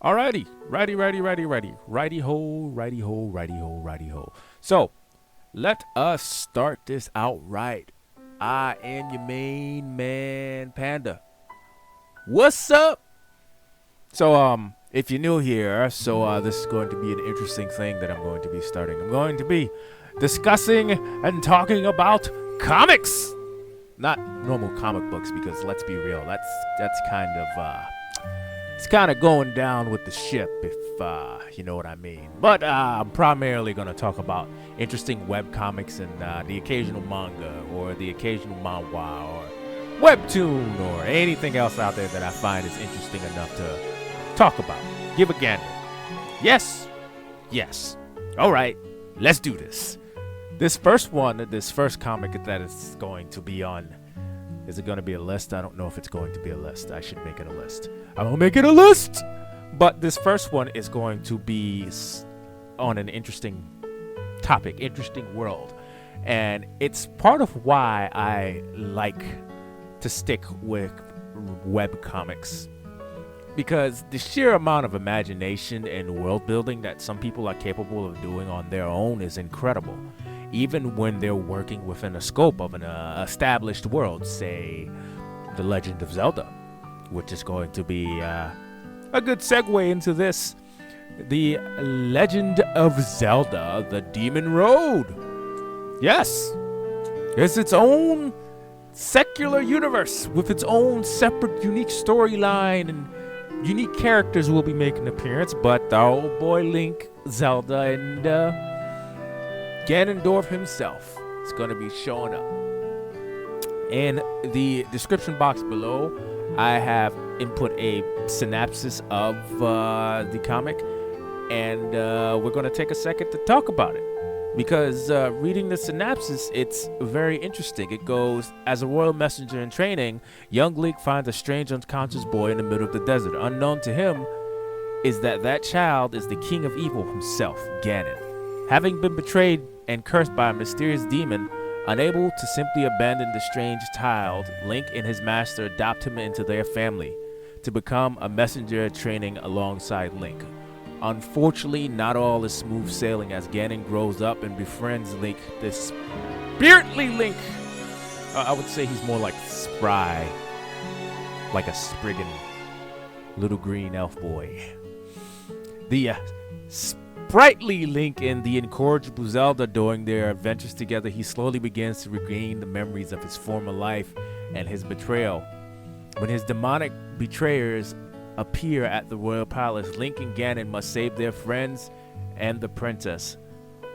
Alrighty, righty ho, righty ho, righty ho, righty ho. So let us start this out right. I am your main man, Panda. What's up? If you're new here, this is going to be an interesting thing that I'm going to be starting. I'm going to be discussing and talking about comics, not normal comic books, because let's be real, that's kind of it's kind of going down with the ship, if you know what I mean. But I'm primarily going to talk about interesting web comics and the occasional manga or the occasional manhwa or webtoon or anything else out there that I find is interesting enough to talk about. Give a gander. Yes. All right, let's do this. This first comic that is going to be on. Is it going to be a list? I don't know if it's going to be a list. I should make it a list. I will make it a list. But this first one is going to be on an interesting topic, interesting world. And it's part of why I like to stick with web comics. Because the sheer amount of imagination and world building that some people are capable of doing on their own is incredible. Even when they're working within a scope of an established world, say The Legend of Zelda, which is going to be a good segue into this. The Legend of Zelda, The Demon Road. Yes, it's its own secular universe with its own separate, unique storyline, and unique characters will be making an appearance, but the old boy Link, Zelda, and Ganondorf himself is going to be showing up. In the description box below, I have input a synopsis of the comic, and we're going to take a second to talk about it. Because reading the synopsis, it's very interesting. It goes, as a royal messenger in training, young Link finds a strange unconscious boy in the middle of the desert. Unknown to him is that child is the king of evil himself, Ganon. Having been betrayed and cursed by a mysterious demon, unable to simply abandon the strange child, Link and his master adopt him into their family to become a messenger training alongside Link. Unfortunately, not all is smooth sailing as Ganon grows up and befriends Link, this spritely Link. I would say he's more like spry, like a spriggin' little green elf boy. The sprightly Link and the incorrigible Zelda, during their adventures together, he slowly begins to regain the memories of his former life and his betrayal. When his demonic betrayers appear at the royal palace, Link and Ganon must save their friends and the princess.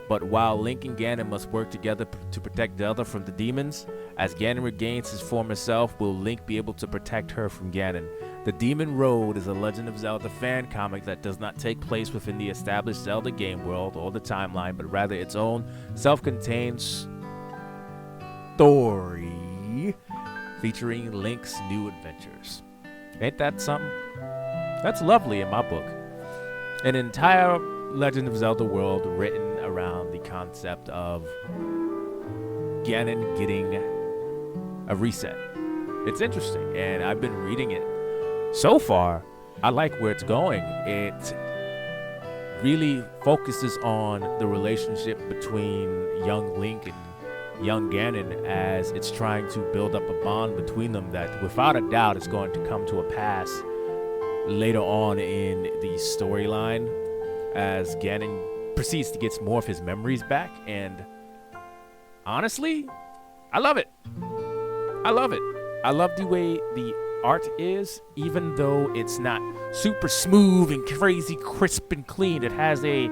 But while Link and Ganon must work together to protect Zelda from the demons, as Ganon regains his former self, will Link be able to protect her from Ganon? The Demon Road is a Legend of Zelda fan comic that does not take place within the established Zelda game world or the timeline, but rather its own self-contained story featuring Link's new adventures. Ain't that something? That's lovely in my book. An entire Legend of Zelda world written around the concept of Ganon getting a reset. It's interesting, and I've been reading it. So far, I like where it's going. It really focuses on the relationship between young Link and young Ganon as it's trying to build up a bond between them that without a doubt is going to come to a pass later on in the storyline as Ganon proceeds to get more of his memories back. And honestly, I love it. I love the way the art is, even though it's not super smooth and crazy crisp and clean. It has a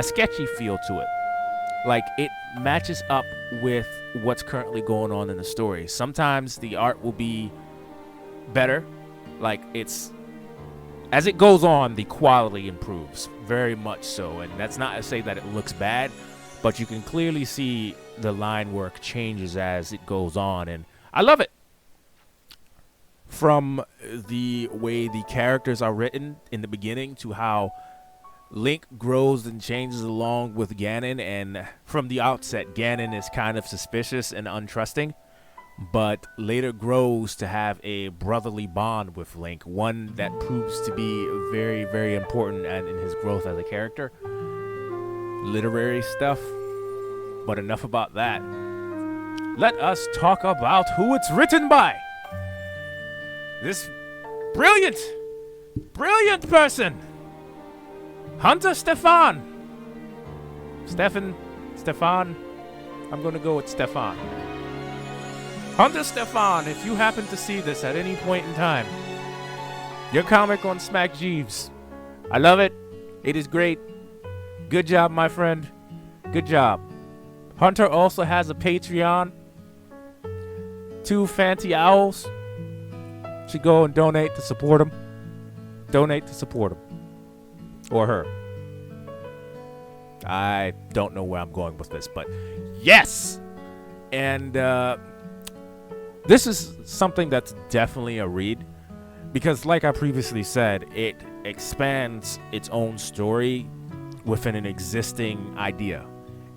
sketchy feel to it. Like, it matches up with what's currently going on in the story. Sometimes the art will be better. Like, as it goes on, the quality improves very much so. And that's not to say that it looks bad, but you can clearly see the line work changes as it goes on. And I love it. From the way the characters are written in the beginning to how Link grows and changes along with Ganon, and from the outset, Ganon is kind of suspicious and untrusting, but later grows to have a brotherly bond with Link, one that proves to be very, very important and in his growth as a character. Literary stuff, but enough about that. Let us talk about who it's written by. This brilliant, brilliant person, Hunter Stefan. Stefan. I'm going to go with Stefan. Hunter Stefan, if you happen to see this at any point in time, your comic on Smack Jeeves. I love it. It is great. Good job, my friend. Good job. Hunter also has a Patreon. 2 Fancy Owls. Should go and donate to support him. Donate to support him. Or her. I don't know where I'm going with this, but yes! And this is something that's definitely a read. Because like I previously said, it expands its own story within an existing idea.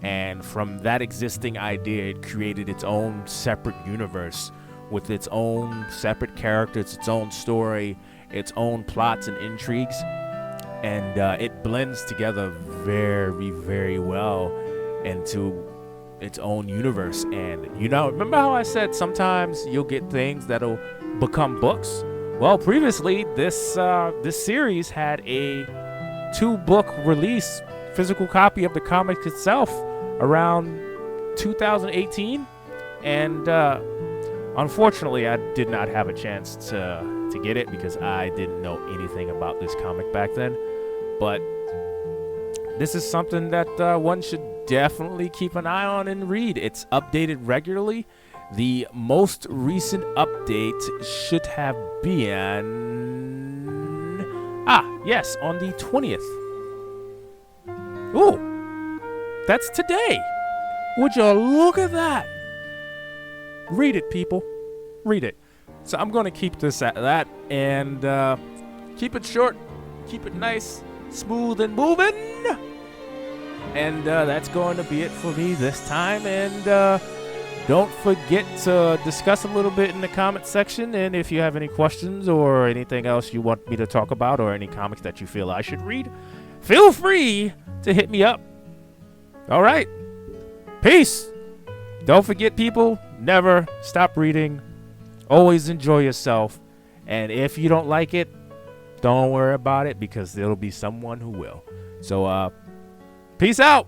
And from that existing idea, it created its own separate universe with its own separate characters, its own story, its own plots and intrigues. And it blends together very, very well into its own universe. And you know, remember how I said sometimes you'll get things that'll become books? Well, previously, this series had a 2-book release, physical copy of the comic itself, around 2018, and unfortunately I did not have a chance to get it because I didn't know anything about this comic back then. But this is something that one should definitely keep an eye on and read. It's updated regularly. The most recent update should have been yes, on the 20th. Ooh, that's today. Would you look at that? Read it, people. Read it. So I'm going to keep this at that and keep it short, keep it nice, smooth and moving. And that's going to be it for me this time. And don't forget to discuss a little bit in the comment section. And if you have any questions or anything else you want me to talk about or any comics that you feel I should read, feel free to hit me up. All right. Peace. Don't forget, people, never stop reading. Always enjoy yourself. And if you don't like it, don't worry about it because there'll be someone who will. So, peace out.